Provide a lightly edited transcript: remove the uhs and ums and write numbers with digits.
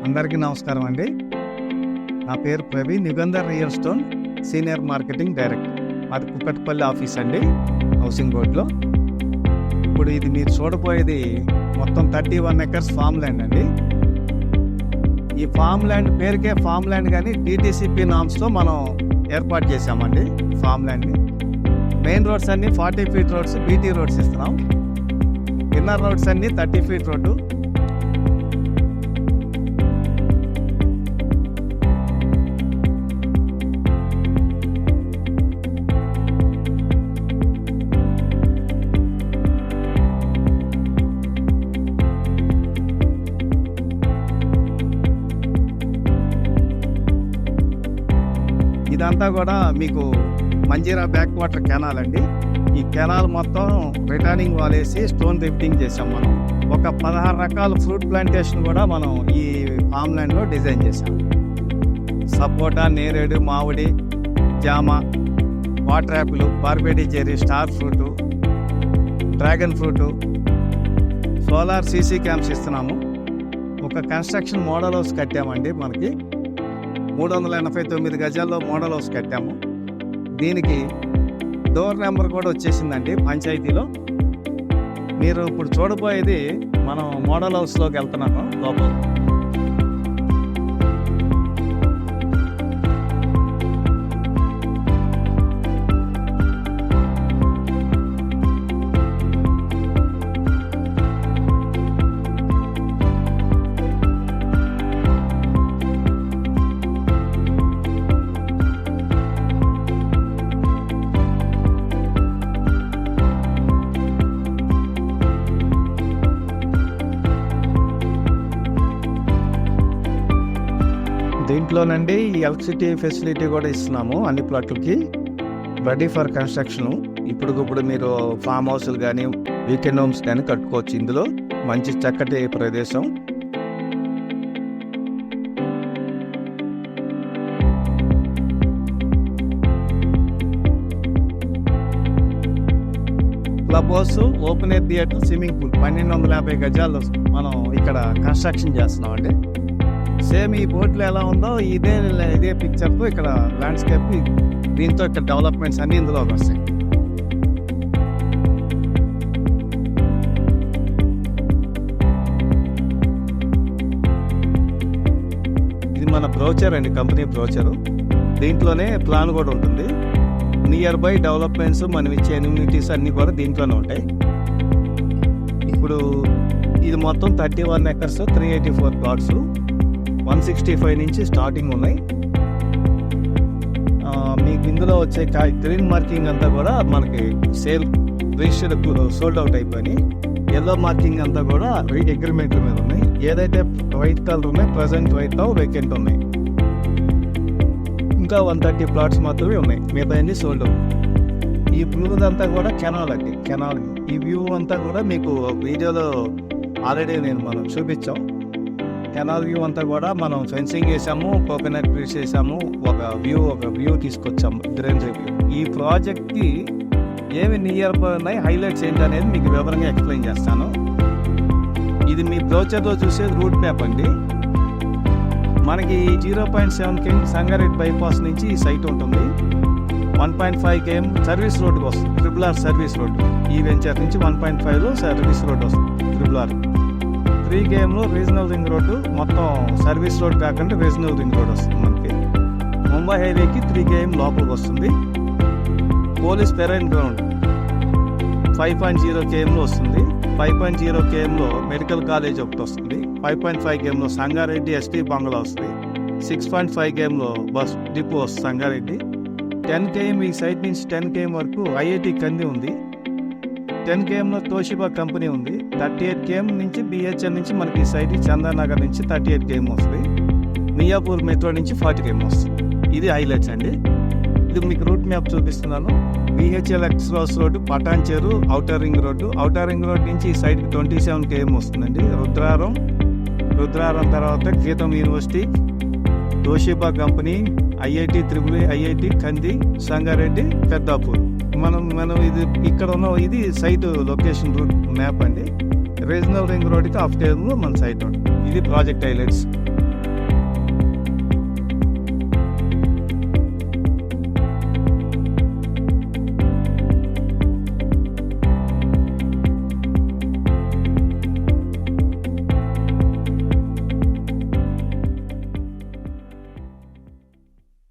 అందరికీ నమస్కారం అండి. నా పేరు Praveen, Yugandhar real estate senior marketing director. మాది కుక్కట్పల్లి ఆఫీస్ అండి, హౌసింగ్ బోర్డ్లో. ఇప్పుడు ఇది మీరు చూడబోయేది మొత్తం 31 ఎకర్స్ ఫామ్ ల్యాండ్ అండి. ఈ ఫామ్ ల్యాండ్ పేరుకే ఫామ్ ల్యాండ్, కానీ DTCP నామ్స్తో మనం ఏర్పాటు చేసామండి ఫామ్ ల్యాండ్ని. మెయిన్ రోడ్స్ అన్నీ 40 ఫీట్ రోడ్స్, BT రోడ్స్ ఇస్తున్నాం. ఇన్నర్ రోడ్స్ అన్నీ 30 ఫీట్ రోడ్డు. ఇదంతా కూడా మీకు మంజీరా బ్యాక్ వాటర్ కెనాల్ అండి. ఈ కెనాల్ మొత్తం రిటర్నింగ్ వాల్ వేసి స్టోన్ రిఫ్టింగ్ చేసాం. మనం ఒక 16 రకాల ఫ్రూట్ ప్లాంటేషన్ కూడా మనం ఈ ఫామ్ ల్యాండ్లో డిజైన్ చేసాం. సపోటా, నేరేడు, మామిడి, జామ, water apple, Barbados cherry, star fruit, dragon fruit, solar CC camps ఇస్తున్నాము. ఒక కన్స్ట్రక్షన్ మోడల్ హౌస్ కట్టామండి. మనకి 389 గజాల్లో మోడల్ హౌస్ కట్టాము. దీనికి డోర్ నెంబర్ కూడా వచ్చేసిందండి పంచాయతీలో. మీరు ఇప్పుడు చూడబోయేది మనం మోడల్ హౌస్లోకి వెళ్తున్నాము లోపల. దీంట్లోనండి ఈ ఎలక్ట్రిసిటీ ఫెసిలిటీ కూడా ఇస్తున్నాము అన్ని ప్లాట్లకి, రెడీ ఫర్ కన్స్ట్రక్షన్. ఇప్పుడు మీరు ఫామ్ హౌస్లు కానీ వీకెండ్ హోమ్స్ కానీ కట్టుకోవచ్చు. ఇందులో మంచి చక్కటి ప్రదేశం. Club house, open air theatre, swimming pool 1250 గజాలు మనం ఇక్కడ కన్స్ట్రక్షన్ చేస్తున్నాం అండి. సేమ్ ఈ బోర్డులో ఎలా ఉందో ఇదే పిక్చర్తో ఇక్కడ ల్యాండ్స్కేప్, దీంతో ఇక్కడ డెవలప్మెంట్స్ అన్ని ఇందులోకి వస్తాయి. ఇది మన బ్రోచర్ అండి, కంపెనీ బ్రోచరు. దీంట్లోనే ప్లాన్ కూడా ఉంటుంది. నియర్ బై డెవలప్మెంట్స్, మనం ఇచ్చే ఎమ్యూనిటీస్ అన్నీ కూడా దీంట్లోనే ఉంటాయి. ఇప్పుడు ఇది మొత్తం 31 ఎకర్స్, 384 ప్లాట్స్, 165 నుంచి స్టార్టింగ్ ఉన్నాయి. మీకు ఇందులో వచ్చే గ్రీన్ మార్కింగ్ అంతా కూడా మనకి సేల్ రిజిస్టర్డ్ సోల్డ్ అవుట్ అయిపోయినాయి. ఎల్లో మార్కింగ్ అంతా కూడా అగ్రిమెంట్ల మీద ఉన్నాయి. ఏదైతే వైట్ కలర్ ఉన్నాయి ప్రజెంట్ వైట్ వేకెంట్ ఉన్నాయి. ఇంకా 130 ప్లాట్స్ మాత్రమే ఉన్నాయి, మిగతా అన్ని సోల్డ్ అవుట్. ఈ బ్లూదంతా కూడా కెనాల్ అండి, కెనాల్. ఈ వ్యూ అంతా కూడా మీకు వీడియోలో ఆల్రెడీ మనం చూపించాం. కెనాల్ వ్యూ అంతా కూడా మనం ఫెన్సింగ్ వేసాము, కోకోనట్ ట్రీస్ వేసాము, ఒక వ్యూ తీసుకొచ్చాము, గ్రీనరీ వ్యూ. ఈ ప్రాజెక్ట్కి ఏమి నియర్ బై ఉన్నాయి, హైలైట్స్ ఏంటి అనేది మీకు వివరంగా ఎక్స్ప్లెయిన్ చేస్తాను. ఇది మీ బ్రోచర్లో చూసేది రూట్ మ్యాప్ అండి. మనకి 0.7 km సంగారెడ్డి బైపాస్ నుంచి ఈ సైట్ ఉంటుంది. 1.5 km సర్వీస్ రోడ్కి వస్తుంది, RRR సర్వీస్ రోడ్. ఈ వెంచర్ నుంచి 1.5లో సర్వీస్ రోడ్ వస్తుంది, RRR. 3 km regional ring road, మొత్తం సర్వీస్ రోడ్ కాకుండా రీజనల్ రింగ్ రోడ్ వస్తుంది మనకి. ముంబై హైవేకి 3 km లోపలికి వస్తుంది. పోలీస్ పెరైన్ గ్రౌండ్ 5.0 kmలో వస్తుంది. 5.0 kmలో మెడికల్ కాలేజ్ ఒకటి వస్తుంది. 5.5 kmలో సంగారెడ్డి ST బంగ్లా వస్తుంది. 6.5 kmలో బస్ డిపో వస్తుంది సంగారెడ్డి. 10 km ఈ సైట్ నుంచి 10 km వరకు IIT కంది ఉంది. 10 kmలో తోషిబా కంపెనీ ఉంది. 38 km నుంచి BHL నుంచి మనకి ఈ సైట్ చందానగర్ నుంచి 38 km వస్తుంది. మియాపూర్ మెట్రో నుంచి 40 km వస్తుంది. ఇది హైలైట్స్ అండి. ఇది మీకు రూట్ మ్యాప్ చూపిస్తున్నాను. BHL express road, Patancheru, outer ring road. Outer ring road నుంచి ఈ సైడ్ 27 km వస్తుందండి. రుద్రారం తర్వాత గీతం university, Toshiba company, IIT, IIT కంది, సంగారెడ్డి, పెద్దాపూర్. మనం ఇది ఇక్కడ ఉన్న ఇది సైట్ లొకేషన్ రూట్ మ్యాప్ అండి. రీజనల్ రింగ్ రోడ్కి హాఫ్ కేఎంలో మన సైట్ ఉంటుంది. ఇది ప్రాజెక్ట్ హైలైట్స్.